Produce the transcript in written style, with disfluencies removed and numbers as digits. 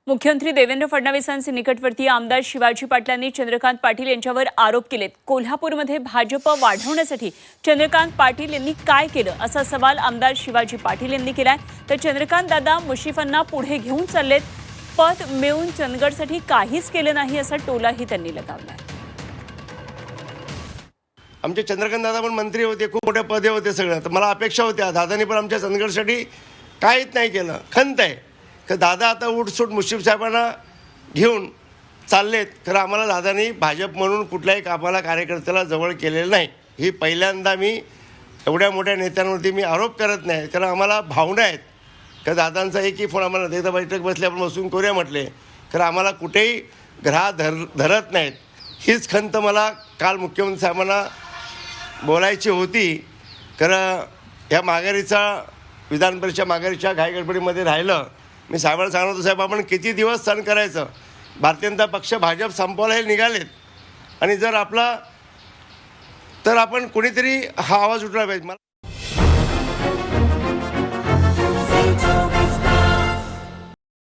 मुख्यमंत्री देवेंद्र फडणवीसांचे निकटवर्तीय आमदार शिवाजी पाटलांनी चंद्रकांत पाटील यांच्यावर आरोप केलेत। कोल्हापूरमध्ये भाजप वाढवण्यासाठी चंद्रकांत पाटील यांनी काय केलं असा सवाल आमदार शिवाजी पाटील यांनी केलाय। तर चंद्रकांत दादा मुश्रीफांना पुढे घेऊन चाललेत, पद मिळवून चंदगडसाठी काहीच केलं नाही असा टोलाही त्यांनी लगावलाय। आमचे चंद्रकांत दादा पण मंत्री होते, खूप मोठे पदे होते सगळं, तर मला अपेक्षा होत्या दादांनी पण आमच्या चंदगडसाठी काहीच नाही केलं। खंत आहे की दादा आता उठसूट मुश्रीफ साहेबांना घेऊन चाललेत, खरं आम्हाला दादांनी भाजप म्हणून कुठल्याही कामाला कार्यकर्त्याला जवळ केलेलं नाही। ही पहिल्यांदा मी एवढ्या मोठ्या नेत्यांवरती मी आरोप करत नाही, कारण आम्हाला भावना आहेत की दादांचा एकही फोन आम्हाला एकदा बैठक बसली आपण बसून करूया म्हटले, खरं आम्हाला कुठेही धरत नाहीत। हीच खंत मला काल मुख्यमंत्री साहेबांना बोलायची होती। खरं ह्या माघारीचा विधान परिषद माघारीच्या घाईगडबडीमध्ये राहिलं। मी साहेबांना सांगत होतो, साहेब आपण किती दिवस सहन करायचं, भारतीय जनता पक्ष भाजप संपवायला निघालेत आणि जर आपला तर आपण कोणीतरी हा आवाज उठवला पाहिजे।